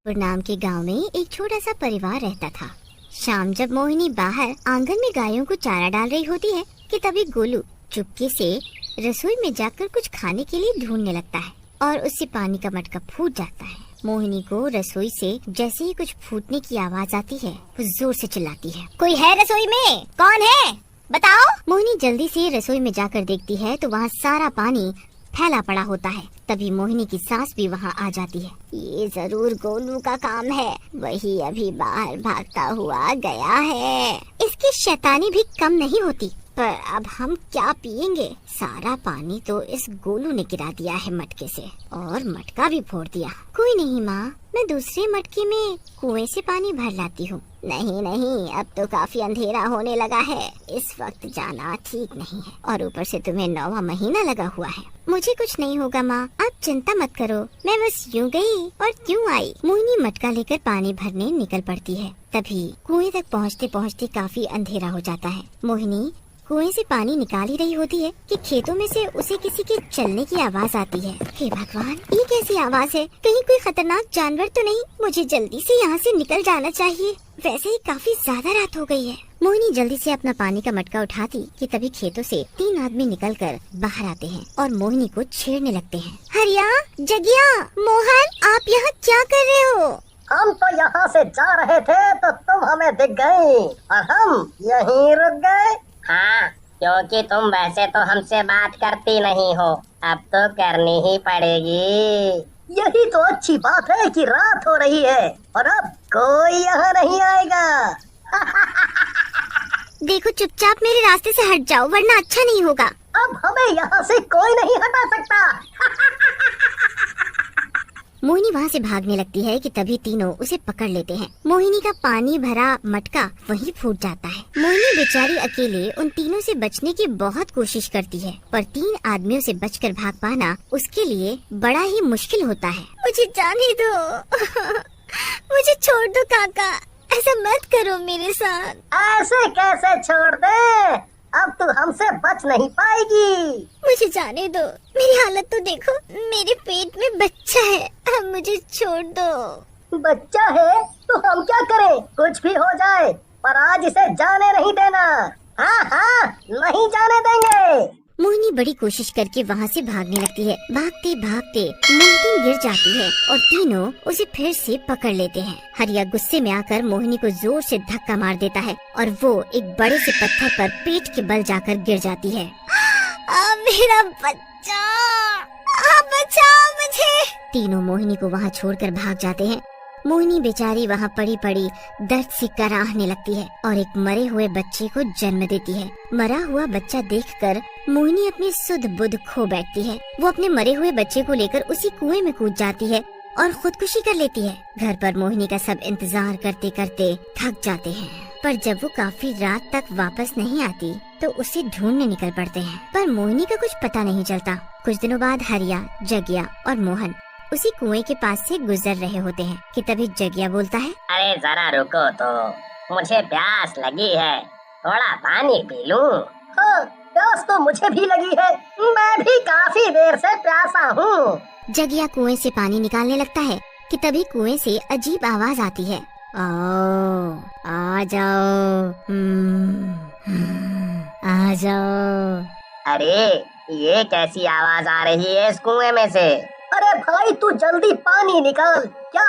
नाम के गांव में एक छोटा सा परिवार रहता था। शाम जब मोहिनी बाहर आंगन में गायों को चारा डाल रही होती है कि तभी गोलू चुपके से रसोई में जाकर कुछ खाने के लिए ढूंढने लगता है और उससे पानी का मटका फूट जाता है। मोहिनी को रसोई से जैसे ही कुछ फूटने की आवाज आती है वो जोर से चिल्लाती है, कोई है रसोई में? कौन है? बताओ। मोहिनी जल्दी से रसोई में जाकर देखती है तो वहाँ सारा पानी फैला पड़ा होता है। तभी मोहिनी की सास भी वहाँ आ जाती है। ये जरूर गोलू का काम है, वही अभी बाहर भागता हुआ गया है। इसकी शैतानी भी कम नहीं होती, पर अब हम क्या पिएंगे? सारा पानी तो इस गोलू ने गिरा दिया है मटके से और मटका भी फोड़ दिया। कोई नहीं माँ, मैं दूसरे मटके में कुएं से पानी भर लाती हूँ। नहीं नहीं, अब तो काफी अंधेरा होने लगा है, इस वक्त जाना ठीक नहीं है और ऊपर से तुम्हें 9वां महीना लगा हुआ है। मुझे कुछ नहीं होगा माँ, आप चिंता मत करो, मैं बस यूँ गई और क्यों आई। मोहिनी मटका लेकर पानी भरने निकल पड़ती है। तभी कुएं तक पहुँचते पहुँचते काफी अंधेरा हो जाता है। मोहिनी कुएं से पानी निकाल ही रही होती है कि खेतों में से उसे किसी के चलने की आवाज आती है। हे भगवान, ये कैसी आवाज है? कहीं कोई खतरनाक जानवर तो नहीं? मुझे जल्दी से यहाँ से निकल जाना चाहिए, वैसे ही काफी ज्यादा रात हो गई है। मोहिनी जल्दी से अपना पानी का मटका उठाती कि तभी खेतों से 3 आदमी निकलकर बाहर आते हैं और मोहिनी को छेड़ने लगते हैं। हरिया, जगिया, मोहन, आप यहाँ क्या कर रहे हो? हम तो यहाँ से जा रहे थे तो तुम हमें दिख गई और हम यहीं रुक गए। हाँ, क्योंकि तुम वैसे तो हमसे बात करती नहीं हो, अब तो करनी ही पड़ेगी। यही तो अच्छी बात है कि रात हो रही है और अब कोई यहाँ नहीं आएगा। देखो, चुपचाप मेरे रास्ते से हट जाओ वरना अच्छा नहीं होगा। अब हमें यहाँ से कोई नहीं हटा सकता। मोहिनी वहाँ से भागने लगती है कि तभी तीनों उसे पकड़ लेते हैं। मोहिनी का पानी भरा मटका वहीं फूट जाता है। मोहिनी बेचारी अकेले उन तीनों से बचने की बहुत कोशिश करती है, पर 3 आदमियों से बचकर भाग पाना उसके लिए बड़ा ही मुश्किल होता है। मुझे जाने दो। मुझे छोड़ दो काका, ऐसा मत करो मेरे साथ। ऐसे कैसे छोड़ दे? अब तू हमसे बच नहीं पाएगी। मुझे जाने दो, मेरी हालत तो देखो, मेरे पेट में बच्चा है, अब मुझे छोड़ दो। बच्चा है तो हम क्या करें? कुछ भी हो जाए, पर आज इसे जाने नहीं देना। हाँ हाँ, नहीं जाने देंगे। मोहिनी बड़ी कोशिश करके वहाँ से भागने लगती है। भागते भागते मोहिनी गिर जाती है और तीनों उसे फिर से पकड़ लेते हैं। हरिया गुस्से में आकर मोहिनी को जोर से धक्का मार देता है और वो एक बड़े से पत्थर पर पेट के बल जाकर गिर जाती है। मेरा बच्चा, बचाओ मुझे। तीनों मोहिनी को वहाँ छोड़कर भाग जाते हैं। मोहिनी बेचारी वहाँ पड़ी पड़ी दर्द से कराहने लगती है और एक मरे हुए बच्चे को जन्म देती है। मरा हुआ बच्चा देखकर मोहिनी अपनी सुध बुध खो बैठती है। वो अपने मरे हुए बच्चे को लेकर उसी कुएं में कूद जाती है और खुदकुशी कर लेती है। घर पर मोहिनी का सब इंतजार करते करते थक जाते हैं, पर जब वो काफी रात तक वापस नहीं आती तो उसे ढूंढने निकल पड़ते हैं, पर मोहिनी का कुछ पता नहीं चलता। कुछ दिनों बाद हरिया, जगिया और मोहन उसी कुएं के पास से गुजर रहे होते हैं कि तभी जगिया बोलता है, अरे जरा रुको तो, मुझे प्यास लगी है, थोड़ा पानी पी लूं। हाँ, प्यास तो मुझे भी लगी है, मैं भी काफी देर से प्यासा हूँ। जगिया कुएं से पानी निकालने लगता है कि तभी कुएं से अजीब आवाज आती है, आओ, आ जाओ, आ जाओ। अरे ये कैसी आवाज आ रही है इस कुएं में से? अरे भाई, तू जल्दी पानी निकाल, क्या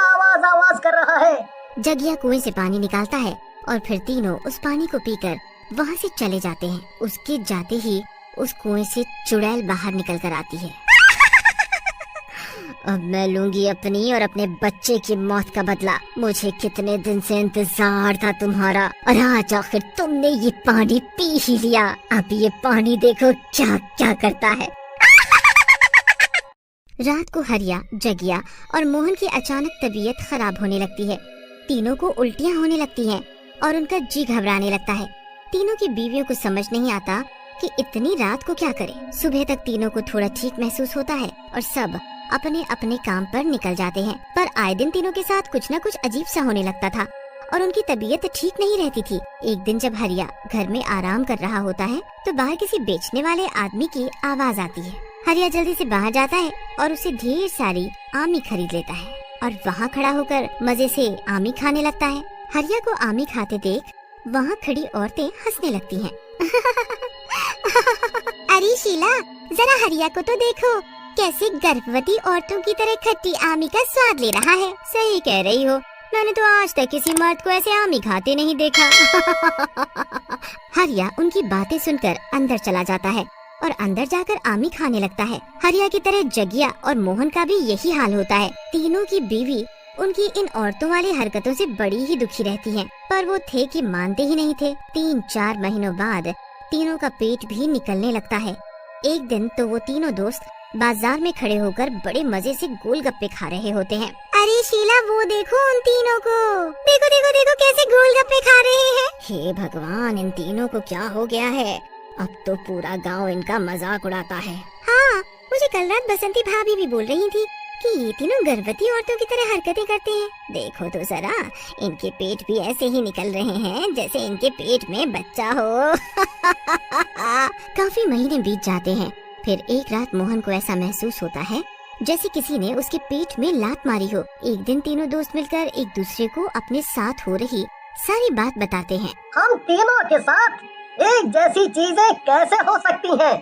आवाज कर रहा है? जगिया कुएं से पानी निकालता है और फिर तीनों उस पानी को पीकर वहाँ से चले जाते हैं। उसके जाते ही उस कुएं से चुड़ैल बाहर निकल कर आती है। अब मैं लूंगी अपनी और अपने बच्चे की मौत का बदला। मुझे कितने दिन से इंतजार था तुम्हारा और आज आखिर तुमने ये पानी पी ही लिया। अब ये पानी देखो क्या क्या करता है। रात को हरिया, जगिया और मोहन की अचानक तबीयत खराब होने लगती है। तीनों को उल्टियाँ होने लगती हैं और उनका जी घबराने लगता है। तीनों की बीवियों को समझ नहीं आता कि इतनी रात को क्या करें। सुबह तक तीनों को थोड़ा ठीक महसूस होता है और सब अपने अपने काम पर निकल जाते हैं, पर आए दिन तीनों के साथ कुछ न कुछ अजीब सा होने लगता था और उनकी तबीयत ठीक नहीं रहती थी। एक दिन जब हरिया घर में आराम कर रहा होता है तो बाहर किसी बेचने वाले आदमी की आवाज आती है। हरिया जल्दी से बाहर जाता है और उसे ढेर सारी आमी खरीद लेता है। और वहाँ खड़ा होकर मजे से आमी खाने लगता है। हरिया को आमी खाते देख वहाँ खड़ी औरतें हंसने लगती हैं। अरे शीला, जरा हरिया को तो देखो, कैसे गर्भवती औरतों की तरह खट्टी आमी का स्वाद ले रहा है। सही कह रही हो, मैंने तो आज तक किसी मर्द को ऐसे आमी खाते नहीं देखा। हरिया उनकी बातें सुनकर अंदर चला जाता है और अंदर जाकर आमी खाने लगता है। हरिया की तरह जगिया और मोहन का भी यही हाल होता है। तीनों की बीवी उनकी इन औरतों वाली हरकतों से बड़ी ही दुखी रहती हैं, पर वो थे कि मानते ही नहीं थे। 3-4 महीनों बाद तीनों का पेट भी निकलने लगता है। एक दिन तो वो तीनों दोस्त बाजार में खड़े होकर बड़े मजे से गोलगप्पे खा रहे होते हैं। अरे शीला, वो देखो उन तीनों को, देखो देखो देखो कैसे गोलगप्पे खा रहे हैं। हे भगवान, इन तीनों को क्या हो गया है? अब तो पूरा गांव इनका मजाक उड़ाता है। हाँ, मुझे कल रात बसंती भाभी भी बोल रही थी कि ये तीनों गर्भवती औरतों की तरह हरकतें करते हैं। देखो तो जरा, इनके पेट भी ऐसे ही निकल रहे हैं जैसे इनके पेट में बच्चा हो। काफी महीने बीत जाते हैं। फिर एक रात मोहन को ऐसा महसूस होता है जैसे किसी ने उसके पेट में लात मारी हो। एक दिन तीनों दोस्त मिलकर एक दूसरे को अपने साथ हो रही सारी बात बताते हैं। हम तीनों के साथ एक जैसी चीजें कैसे हो सकती हैं?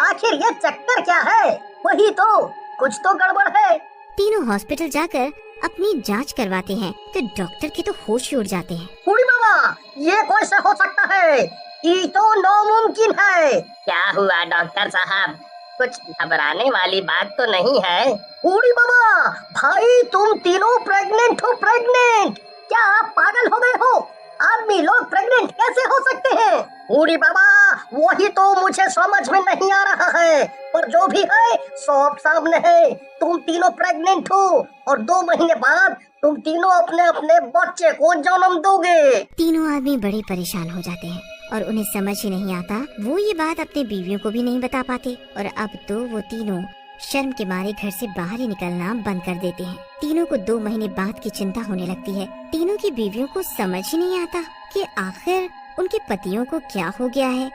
आखिर ये चक्कर क्या है? वही तो, कुछ तो गड़बड़ है। तीनों हॉस्पिटल जाकर अपनी जांच करवाते हैं तो डॉक्टर के तो होश ही उड़ जाते हैं। बूढ़ी मामा, ये कैसे हो सकता है? ये तो नामुमकिन है। क्या हुआ डॉक्टर साहब? कुछ घबराने वाली बात तो नहीं है? बूढ़ी मामा, भाई तुम तीनों प्रेग्नेंट हो। प्रेग्नेंट? क्या आप पागल हो गए हो? आदमी लोग प्रेग्नेंट कैसे हो सकते हैं? बूढ़ी बाबा, वही तो मुझे समझ में नहीं आ रहा है, पर जो भी है सब सामने है। तुम तीनों प्रेग्नेंट हो और 2 महीने बाद तुम तीनों अपने अपने बच्चे को जन्म दोगे। तीनों आदमी बड़े परेशान हो जाते हैं और उन्हें समझ ही नहीं आता। वो ये बात अपने बीवियों को भी नहीं बता पाते और अब तो वो तीनों शर्म के मारे घर से बाहर ही निकलना बंद कर देते हैं। तीनों को 2 महीने बाद की चिंता होने लगती है। तीनों की बीवियों को समझ ही नहीं आता कि आखिर उनके पतियों को क्या हो गया है।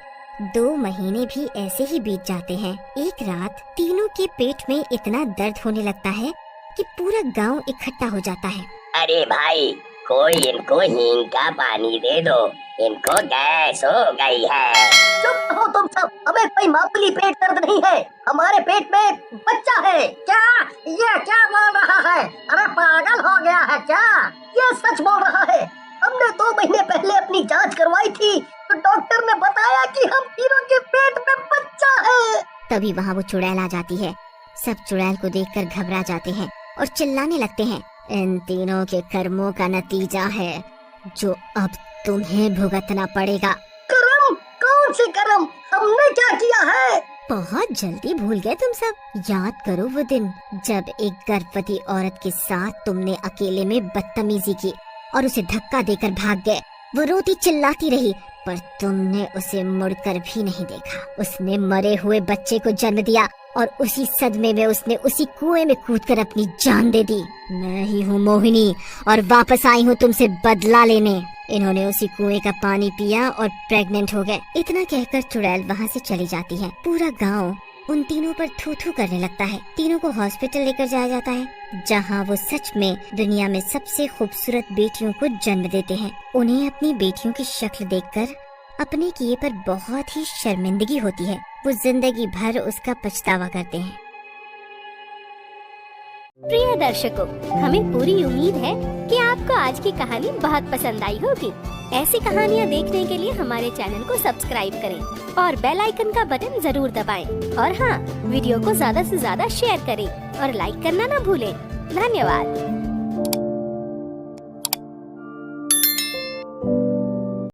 2 महीने भी ऐसे ही बीत जाते हैं। एक रात तीनों के पेट में इतना दर्द होने लगता है कि पूरा गांव इकट्ठा हो जाता है। अरे भाई, कोई इनको हींग का पानी दे दो, इनको गैस हो गई है। चुप हो तुम सब, हमें कोई मामूली पेट दर्द नहीं है, हमारे पेट में बच्चा है। क्या ये क्या बोल रहा है? अरे पागल हो गया है क्या? ये सच बोल रहा है। हमने 2 महीने पहले अपनी जांच करवाई थी तो डॉक्टर ने बताया कि हम तीनों के पेट में बच्चा है। तभी वहाँ वो चुड़ैल आ जाती है। सब चुड़ैल को देखकर घबरा जाते हैं और चिल्लाने लगते हैं, इन तीनों के कर्मों का नतीजा है जो अब तुम्हें भुगतना पड़ेगा। कर्म? कौन से कर्म? हमने क्या किया है? बहुत जल्दी भूल गए तुम सब। याद करो वो दिन जब एक गर्भवती औरत के साथ तुमने अकेले में बदतमीजी की और उसे धक्का देकर भाग गए। वो रोती चिल्लाती रही पर तुमने उसे मुड़कर भी नहीं देखा। उसने मरे हुए बच्चे को जन्म दिया और उसी सदमे में उसने उसी कुएं में कूदकर अपनी जान दे दी। मैं ही हूँ मोहिनी और वापस आई हूँ तुमसे बदला लेने। इन्होंने उसी कुएं का पानी पिया और प्रेग्नेंट हो गए। इतना कहकर चुड़ैल वहाँ से चली जाती है। पूरा गांव उन तीनों पर थू थू करने लगता है। तीनों को हॉस्पिटल लेकर जाया जाता है जहाँ वो सच में दुनिया में सबसे खूबसूरत बेटियों को जन्म देते हैं। उन्हें अपनी बेटियों की शक्ल देखकर अपने किए पर बहुत ही शर्मिंदगी होती है। वो जिंदगी भर उसका पछतावा करते हैं। प्रिय दर्शकों, हमें पूरी उम्मीद है कि आपको आज की कहानी बहुत पसंद आई होगी। ऐसी कहानियाँ देखने के लिए हमारे चैनल को सब्सक्राइब करें और बेल आइकन का बटन जरूर दबाएं। और हाँ, वीडियो को ज्यादा से ज्यादा शेयर करें और लाइक करना ना भूलें। धन्यवाद।